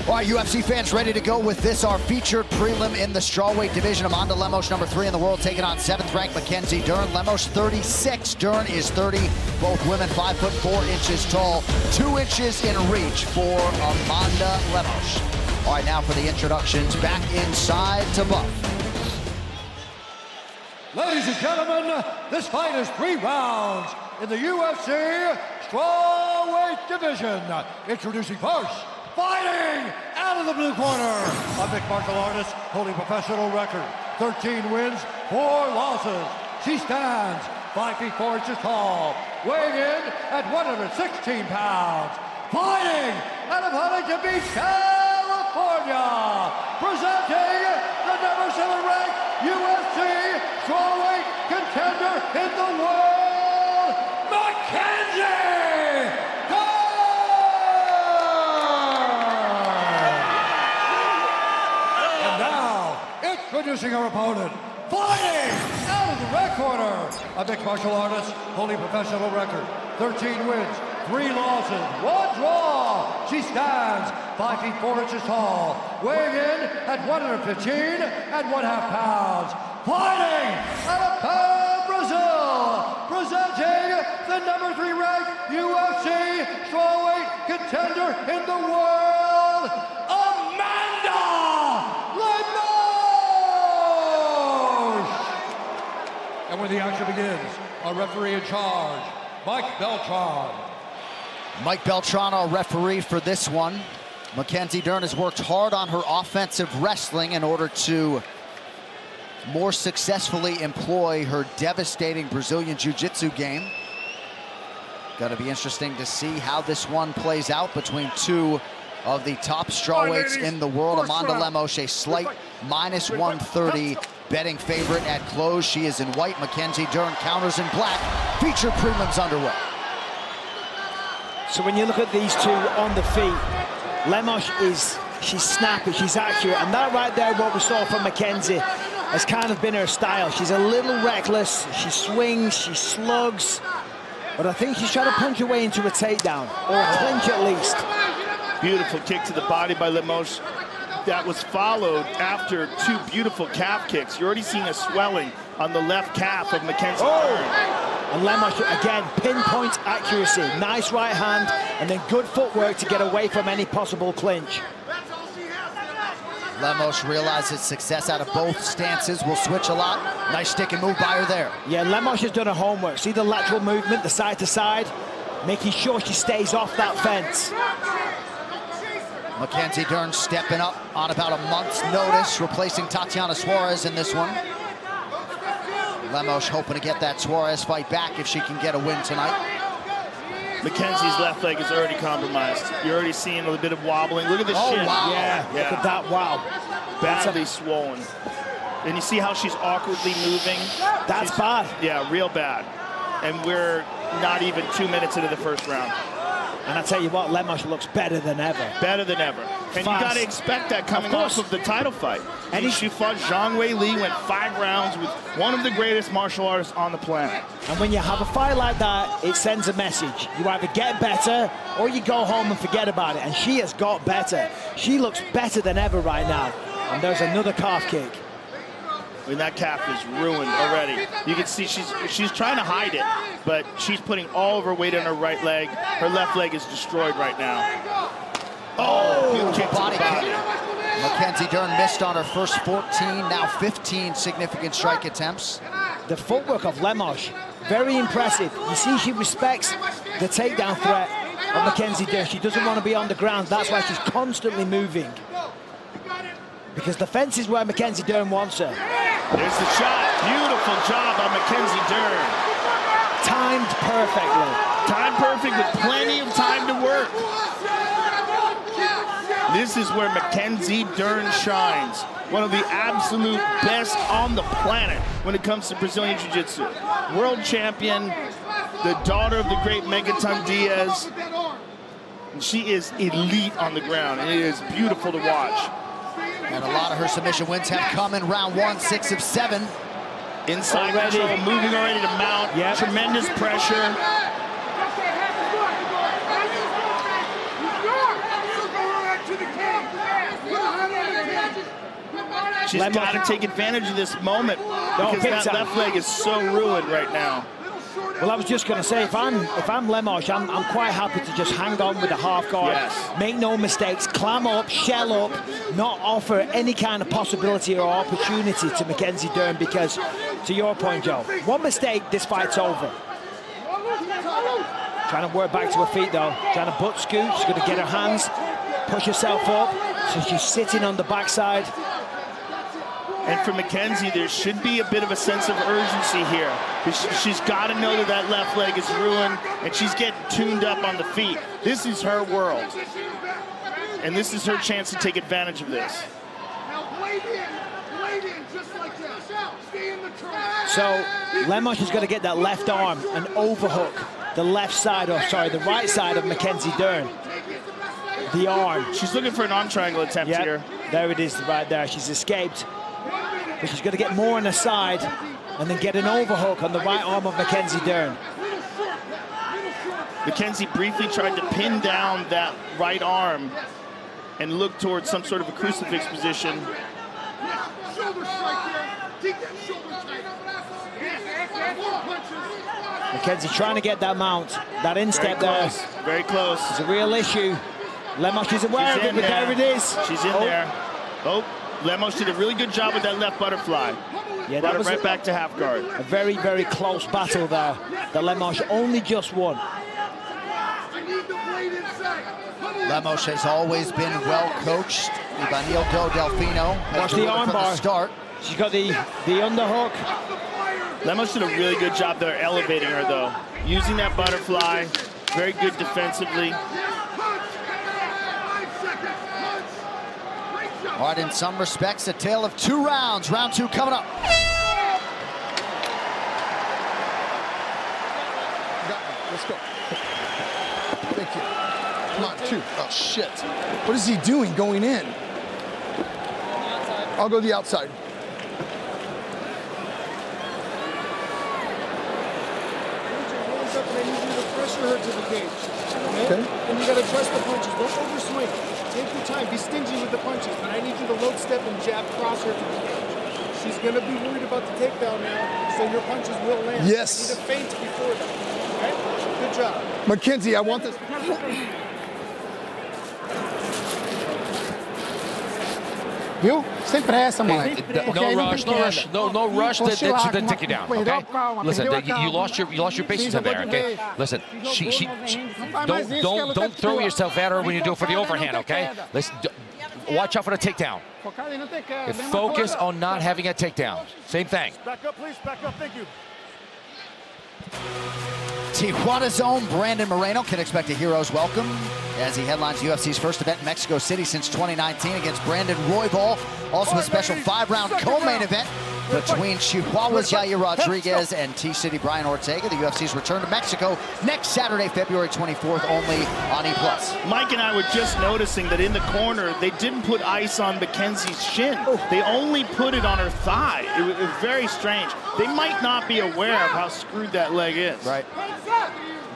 All right, UFC fans ready to go with this, our featured prelim in the strawweight division. Amanda Lemos, number 3 in the world, taking on 7th ranked Mackenzie Dern. Lemos 36, Dern is 30. Both women 5'4" tall, 2 inches in reach for Amanda Lemos. All right, now for the introductions, back inside to Buff. Ladies and gentlemen, this fight is 3 rounds in the UFC strawweight division. Introducing first, fighting out of the blue corner, a mixed martial artist holding professional record, 13 wins, 4 losses. She stands 5 feet 4 inches tall, weighing in at 116 pounds. Fighting out of Huntington Beach, California, presenting the number 7 ranked UFC strawweight contender in the world, Mackenzie Dern! And now, introducing our opponent, fighting out of the red corner, a mixed martial artist holding professional record, 13 wins, 3 losses, 1 draw. She stands 5 feet 4 inches tall, weighing in at 115.5 pounds. Fighting out of Brazil, presenting the number 3 ranked UFC strawweight contender in the world, Amanda Lemos! And when the action begins, our referee in charge, Mike Beltran. Mike Beltran, our referee for this one. Mackenzie Dern has worked hard on her offensive wrestling in order to more successfully employ her devastating Brazilian Jiu-Jitsu game. Going to be interesting to see how this one plays out between 2 of the top strawweights in the world. Amanda Lemos, a slight minus 130 betting favorite at close. She is in white. Mackenzie Dern counters in black. Feature prelims underway. So when you look at these 2 on the feet, Lemos she's snappy, she's accurate, and that right there, what we saw from Mackenzie, has kind of been her style. She's a little reckless, she swings, she slugs, but I think she's trying to punch her way into a takedown, or a clinch at least. Beautiful kick to the body by Lemos. That was followed after 2 beautiful calf kicks. You're already seeing a swelling on the left calf of Mackenzie Dern. And Lemos, again, pinpoint accuracy. Nice right hand, and then good footwork to get away from any possible clinch. Lemos realizes success out of both stances. Will switch a lot. Nice stick and move by her there. Yeah, Lemos has done her homework. See the lateral movement, the side to side, making sure she stays off that fence. Mackenzie Dern stepping up on about a month's notice, replacing Tatiana Suarez in this one. Lemos hoping to get that Suarez fight back if she can get a win tonight. Mackenzie's left leg is already compromised. You're already seeing a little bit of wobbling. Look at the shin. Wow. Yeah, look at that, wow. Badly swollen. And you see how she's awkwardly moving? That's bad. Yeah, real bad. And we're not even 2 minutes into the first round. And I tell you what, Lemos looks better than ever. Better than ever. And you got to expect that coming off of the title fight. And she fought Zhang Weili, went 5 rounds with one of the greatest martial artists on the planet. And when you have a fight like that, it sends a message. You either get better or you go home and forget about it. And she has got better. She looks better than ever right now. And there's another calf kick. I mean, that calf is ruined already. You can see she's trying to hide it, but she's putting all of her weight on her right leg. Her left leg is destroyed right now. Oh, kick body kick. Mackenzie Dern missed on her first 14, now 15 significant strike attempts. The footwork of Lemos, very impressive. You see she respects the takedown threat of Mackenzie Dern. She doesn't want to be on the ground. That's why she's constantly moving. Because the fence is where Mackenzie Dern wants her. There's the shot. Beautiful job by Mackenzie Dern. Timed perfectly. Timed perfect with plenty of time to work. This is where Mackenzie Dern shines. One of the absolute best on the planet when it comes to Brazilian Jiu-Jitsu. World champion, the daughter of the great Megaton Diaz. And she is elite on the ground, and it is beautiful to watch. And a lot of her submission wins have come in round 1, 6 of 7. Inside control, moving already to mount. Yep. Tremendous pressure. She's got to take advantage of this moment because that left leg is so ruined right now. Well, I was just going to say, if I'm Lemos, I'm quite happy to just hang on with the half guard, make no mistakes, clam up, shell up, not offer any kind of possibility or opportunity to Mackenzie Dern, because, to your point, Joe, one mistake, this fight's over. Trying to work back to her feet, though. Trying to butt scoot. She's going to get her hands, push herself up. So she's sitting on the backside. And for Mackenzie, there should be a bit of a sense of urgency here. She's got to know that that left leg is ruined, and she's getting tuned up on the feet. This is her world. And this is her chance to take advantage of this. So Lemos is going to get that left arm and overhook the left side, or sorry, the right side of Mackenzie Dern. The arm. She's looking for an arm triangle attempt here. There it is right there. She's escaped. But she's going to get more on the side and then get an overhook on the right arm of Mackenzie Dern. Mackenzie briefly tried to pin down that right arm and look towards some sort of a crucifix position. Mackenzie trying to get that mount, that instep there. Very close. It's a real issue. Lemos is aware of it, but there it is. She's in there. Oh, Lemos did a really good job with that left butterfly. Yeah, that was right back to half guard. A very, very close battle there that Lemos only just won. Lemos has always been well coached. Ivanildo Delfino has the arm bar. Start. She's got the underhook. Lemos did a really good job there elevating her, though. Using that butterfly, very good defensively. All right, in some respects, a tale of two rounds. Round two coming up. Let's go. Thank you. Come on, two. Oh, shit. What is he doing going in? I'll go the outside. I need you to pressure her to the cage. Okay? And you gotta trust the punches. Don't overswing. Take your time. Be stingy with the punches, but I need you to load step and jab cross her to the cage. She's gonna be worried about the takedown now, so your punches will land. Yes. You need to feint before that. Okay? Good job. Mackenzie, I want this. Viu? Sempre é essa, mãe. No rush, no rush that she didn't take you down. Okay, listen, you lost your patience in there. Okay, listen, don't throw yourself at her when you do it for the overhand. Okay, listen, watch out for the takedown. Focus on not having a takedown. Same thing. Back up, please. Back up. Thank you. Tijuana's own Brandon Moreno can expect a hero's welcome as he headlines UFC's first event in Mexico City since 2019 against Brandon Roybal. Also a special 5-round co-main event between Chihuahua's Yair Rodriguez and T-City Brian Ortega. The UFC's return to Mexico next Saturday, February 24th, only on E+. Mike and I were just noticing that in the corner, they didn't put ice on Mackenzie's shin. They only put it on her thigh. It was very strange. They might not be aware of how screwed that leg is. Right.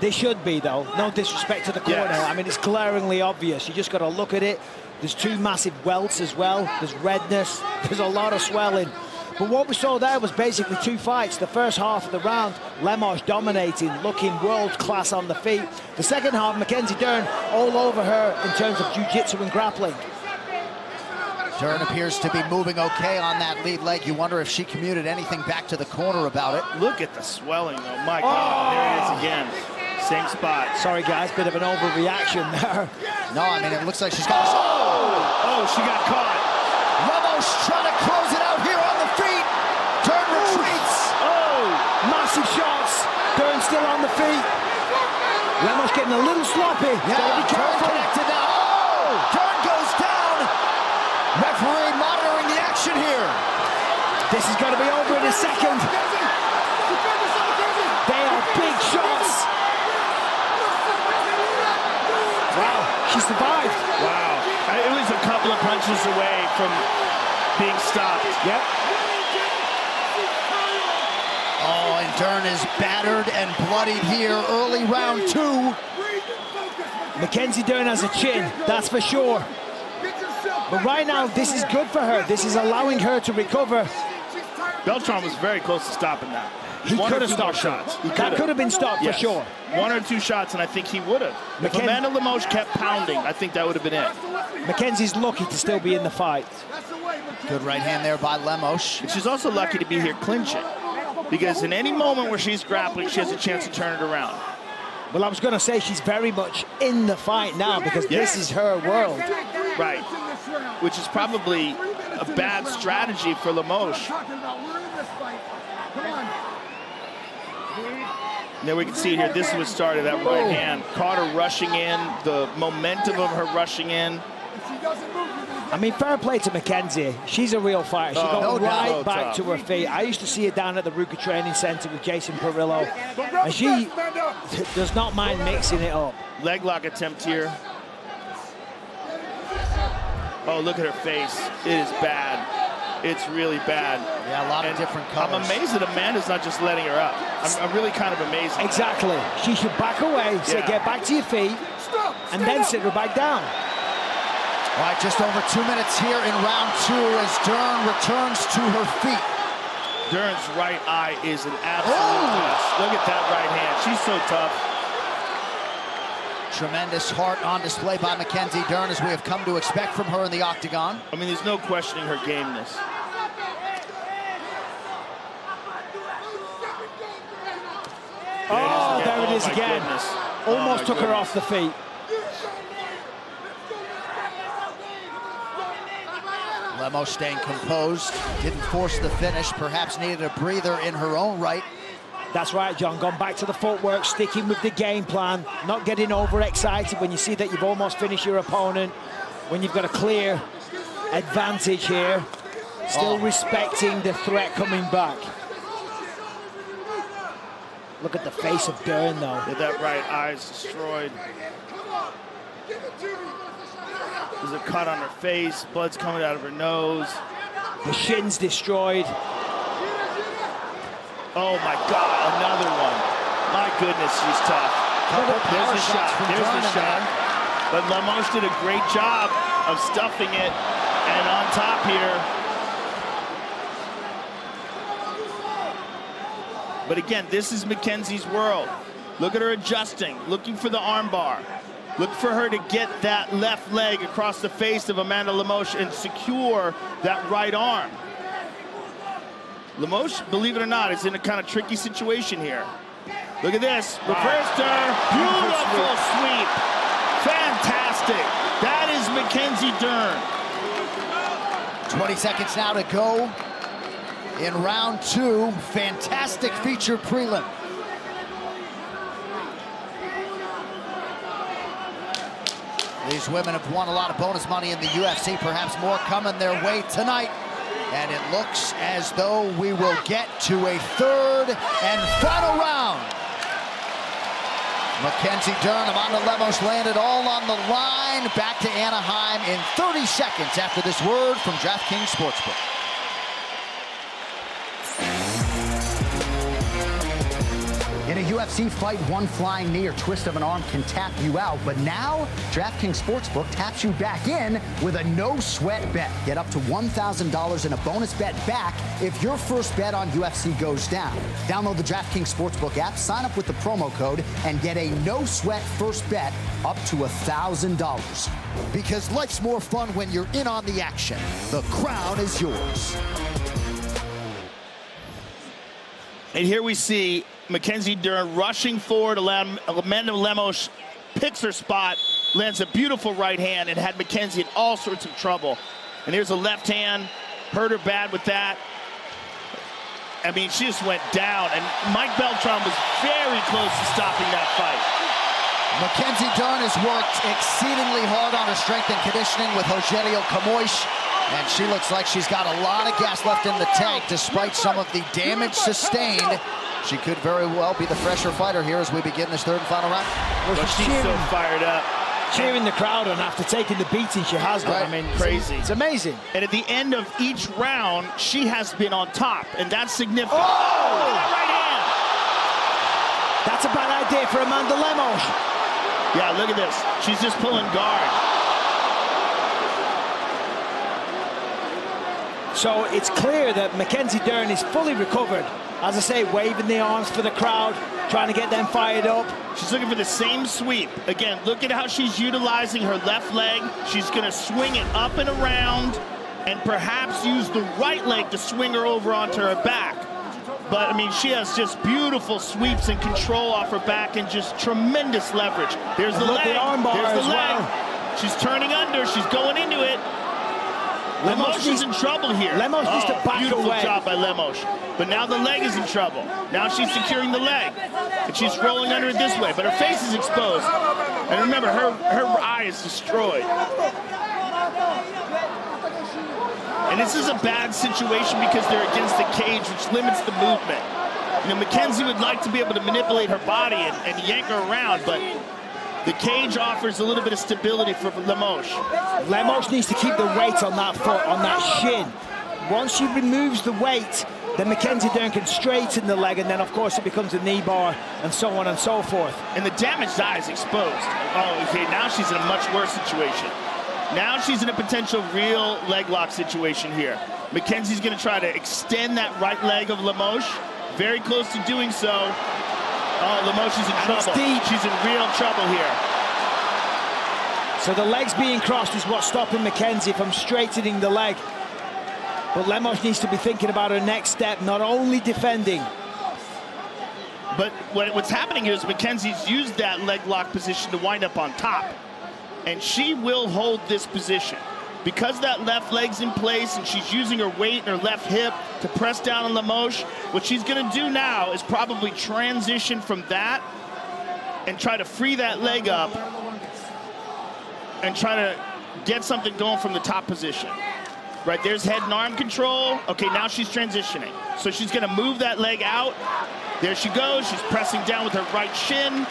They should be, though. No disrespect to the corner. Yes. I mean, it's glaringly obvious. You just got to look at it. There's two massive welts as well. There's redness. There's a lot of swelling. But what we saw there was basically two fights. The first half of the round, Lemos dominating, looking world-class on the feet. The second half, Mackenzie Dern all over her in terms of jiu-jitsu and grappling. Dern appears to be moving okay on that lead leg. You wonder if she commuted anything back to the corner about it. Look at the swelling, though. My God, there it is again. Same spot. Sorry, guys, bit of an overreaction there. No, I mean, it looks like she's got... Oh, she got caught. Lemos trying to close it out here on the feet. Dern retreats. Oh, massive shots. Dern still on the feet. Lemos getting a little sloppy. Yeah, be careful. Connected now. Oh, Dern goes down. Referee monitoring the action here. This is going to be over in a second. They are big shots. Wow, she survived. Wow. It was a couple of punches away from being stopped. Yep. Oh, and Dern is battered and bloodied here early round two. Mackenzie Dern has a chin, that's for sure. But right now, this is good for her. This is allowing her to recover. Beltran was very close to stopping that. He One could or have two more stopped shots. That could have been stopped Yes. for sure. 1 or 2 shots, and I think he would have. If Amanda Lemos kept pounding, I think that would have been it. Mackenzie's lucky to still be in the fight. Good right hand there by Lemos. And she's also lucky to be here clinching, because in any moment where she's grappling, she has a chance to turn it around. Well, I was going to say she's very much in the fight now because this is her world. Right. Which is probably a bad strategy for Lemos. There we can see it here. This is what started that right hand. Caught her rushing in, the momentum of her rushing in. I mean, fair play to Mackenzie. She's a real fighter. She goes right back tough. to her feet. I used to see her down at the Ruka Training Center with Jason Perillo, and she does not mind mixing it up. Leg lock attempt here. Oh, look at her face. It is bad. It's really bad. Yeah, a lot of different colors. I'm amazed that Amanda's not just letting her up. I'm really kind of amazed. Exactly. She should back away, say, get back to your feet, and then sit her back down. All right, just over 2 minutes here in round 2 as Dern returns to her feet. Dern's right eye is an absolute mess. Look at that right hand. She's so tough. Tremendous heart on display by Mackenzie Dern, as we have come to expect from her in the octagon. I mean, there's no questioning her gameness. Oh, there it is my again. goodness. Almost took her off the feet. Lemos staying composed, didn't force the finish, perhaps needed a breather in her own right. That's right, John. Gone back to the footwork, sticking with the game plan, not getting overexcited when you see that you've almost finished your opponent, when you've got a clear advantage here, still respecting the threat coming back. Look at the face of Dern, though. With that right eye is destroyed. There's a cut on her face, blood's coming out of her nose. The shin's destroyed. Oh my God, another one. My goodness, she's tough. There's the shot, there's the shot. But Lemos did a great job of stuffing it, and on top here. But again, this is Mackenzie's world. Look at her adjusting, looking for the armbar. Look for her to get that left leg across the face of Amanda Lemos and secure that right arm. Lemos, believe it or not, is in a kind of tricky situation here. Look at this, reversed her, beautiful sweep. Fantastic, that is Mackenzie Dern. 20 seconds now to go in round 2. Fantastic feature prelim. These women have won a lot of bonus money in the UFC, perhaps more coming their way tonight. And it looks as though we will get to a 3rd and final round. Mackenzie Dern, Amanda Lemos laying it all on the line. Back to Anaheim in 30 seconds after this word from DraftKings Sportsbook. In a UFC fight, one flying knee or twist of an arm can tap you out. But now, DraftKings Sportsbook taps you back in with a no-sweat bet. Get up to $1,000 in a bonus bet back if your first bet on UFC goes down. Download the DraftKings Sportsbook app, sign up with the promo code, and get a no-sweat first bet up to $1,000. Because life's more fun when you're in on the action. The crown is yours. And here we see Mackenzie Dern rushing forward. Amanda Lemos picks her spot, lands a beautiful right hand, and had Mackenzie in all sorts of trouble. And here's a left hand, hurt her bad with that. I mean, she just went down, and Mike Beltran was very close to stopping that fight. Mackenzie Dern has worked exceedingly hard on her strength and conditioning with Rogerio Camois. And she looks like she's got a lot of gas left in the tank despite some of the damage sustained. She could very well be the fresher fighter here as we begin this 3rd and final round. Well, she's so fired up. Cheering the crowd on after taking the beating she has got. Right. I mean, Crazy. It's amazing. And at the end of each round, she has been on top, and that's significant. Oh! That right hand! That's a bad idea for Amanda Lemos. Yeah, look at this. She's just pulling guard. So it's clear that Mackenzie Dern is fully recovered. As I say, waving the arms for the crowd, trying to get them fired up. She's looking for the same sweep. Again, look at how she's utilizing her left leg. She's going to swing it up and around and perhaps use the right leg to swing her over onto her back. But, I mean, she has just beautiful sweeps and control off her back and just tremendous leverage. There's the leg. There's the leg. Well. She's turning under. She's going into it. Lemos is in trouble here. Lemos needs to back beautiful away. Job by Lemos. But now the leg is in trouble. Now she's securing the leg. And she's rolling under it this way. But her face is exposed. And remember, her eye is destroyed. And this is a bad situation because they're against the cage, which limits the movement. You know, Mackenzie would like to be able to manipulate her body and yank her around, but the cage offers a little bit of stability for Lemos. Lemos needs to keep the weight on that foot, on that shin. Once she removes the weight, then Mackenzie Dern can straighten the leg, and then, of course, it becomes a knee bar, and so on and so forth. And the damaged eye is exposed. Oh, okay, now she's in a much worse situation. Now she's in a potential real leg lock situation here. Mackenzie's going to try to extend that right leg of Lemos. Very close to doing so. Oh, Lemos is in trouble. She's in real trouble here. So the legs being crossed is what's stopping Mackenzie from straightening the leg. But Lemos needs to be thinking about her next step, not only defending. But what's happening here is Mackenzie's used that leg lock position to wind up on top. And she will hold this position. Because that left leg's in place and she's using her weight and her left hip to press down on Lemos, what she's going to do now is probably transition from that and try to free that leg up and try to get something going from the top position. Right, there's head and arm control. Okay, now she's transitioning. So she's going to move that leg out. There she goes. She's pressing down with her right shin.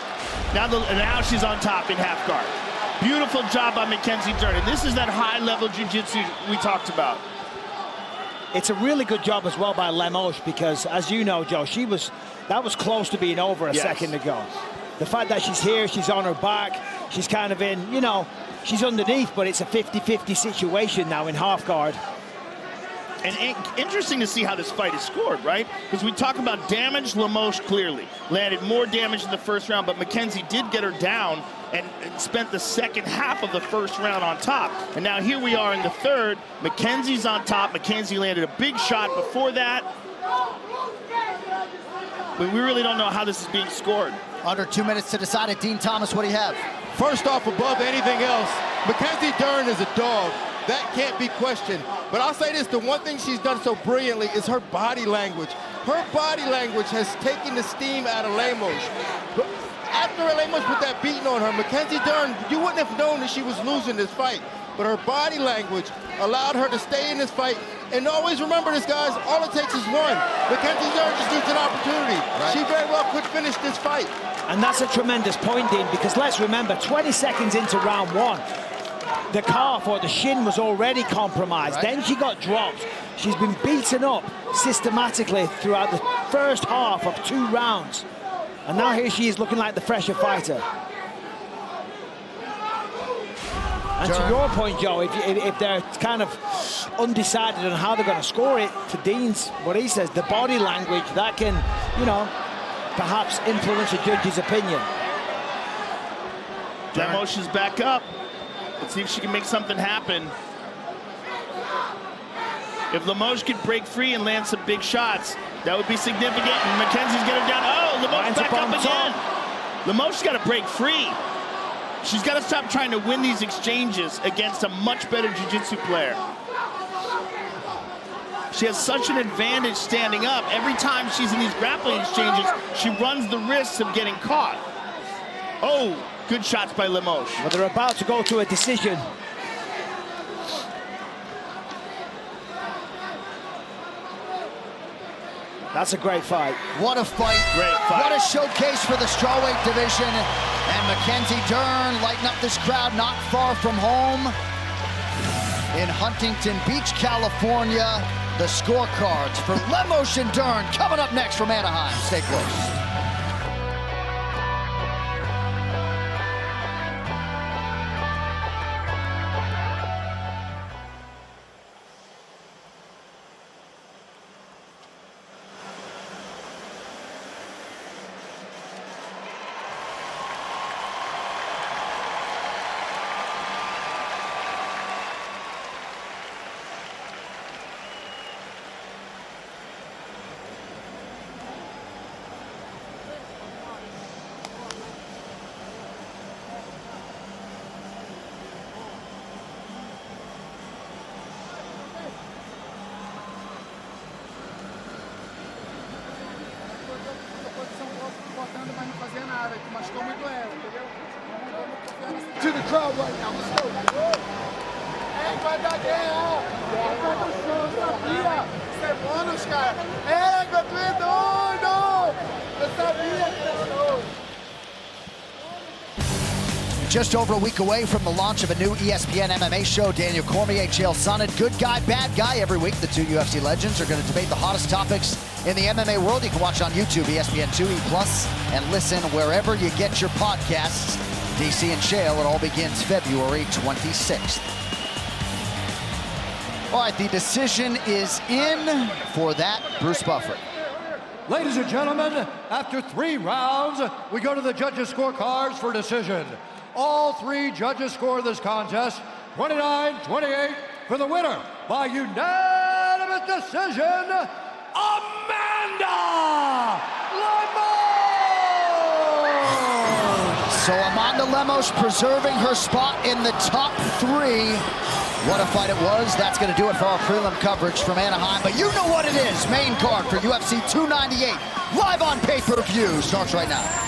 Now she's on top in half guard. Beautiful job by Mackenzie Dern. And this is that high-level jiu-jitsu we talked about. It's a really good job as well by Lemos because, as you know, Joe, that was close to being over a second ago. The fact that she's here, she's on her back, she's kind of in, you know, she's underneath, but it's a 50-50 situation now in half guard. And interesting to see how this fight is scored, right? Because we talk about damage, Lemos clearly landed more damage in the first round, but Mackenzie did get her down and spent the second half of the first round on top. And now here we are in the third. Mackenzie's on top. Mackenzie landed a big shot before that. But we really don't know how this is being scored. Under 2 minutes to decide it. Dean Thomas, what do you have? First off, above anything else, Mackenzie Dern is a dog. That can't be questioned. But I'll say this, the one thing she's done so brilliantly is her body language. Her body language has taken the steam out of Lemos. After Lemos put that beating on her, Mackenzie Dern, you wouldn't have known that she was losing this fight. But her body language allowed her to stay in this fight. And always remember this, guys, all it takes is one. Mackenzie Dern just needs an opportunity. Right. She very well could finish this fight. And that's a tremendous point, Dean, because let's remember, 20 seconds into round one, the calf or the shin was already compromised. Right. Then she got dropped. She's been beaten up systematically throughout the first half of 2 rounds. And now here she is looking like the fresher fighter. And to your point, Joe, if they're kind of undecided on how they're going to score it, to Dean's, what he says, the body language, that can, you know, perhaps influence a judge's opinion. Lemos is back up. Let's see if she can make something happen. If Lemos could break free and land some big shots, that would be significant. And Mackenzie's got her down. Oh, Lemos back up again. Lemos got to break free. She's got to stop trying to win these exchanges against a much better jiu-jitsu player. She has such an advantage standing up. Every time she's in these grappling exchanges, she runs the risk of getting caught. Oh, good shots by Lemos. Well, they're about to go to a decision. That's a great fight. What a fight. Great fight. What a showcase for the strawweight division. And Mackenzie Dern lighting up this crowd not far from home in Huntington Beach, California. The scorecards for Lemos and Dern coming up next from Anaheim. Stay close. crowd right now. Let's go. Just over a week away from the launch of a new ESPN MMA show, Daniel Cormier, Chael Sonnen, good guy, bad guy. Every week, the two UFC legends are going to debate the hottest topics in the MMA world. You can watch on YouTube, ESPN2, E+, and listen wherever you get your podcasts. DC and Chael, it all begins February 26th. All right, the decision is in for that Bruce Buffer. Ladies and gentlemen, after 3 rounds, we go to the judges' scorecards for decision. All 3 judges score this contest 29-28 for the winner by unanimous decision, Amanda Lemos! So Amanda Lemos preserving her spot in the top 3. What a fight it was. That's going to do it for our prelim coverage from Anaheim. But you know what it is. Main card for UFC 298. Live on pay-per-view starts right now.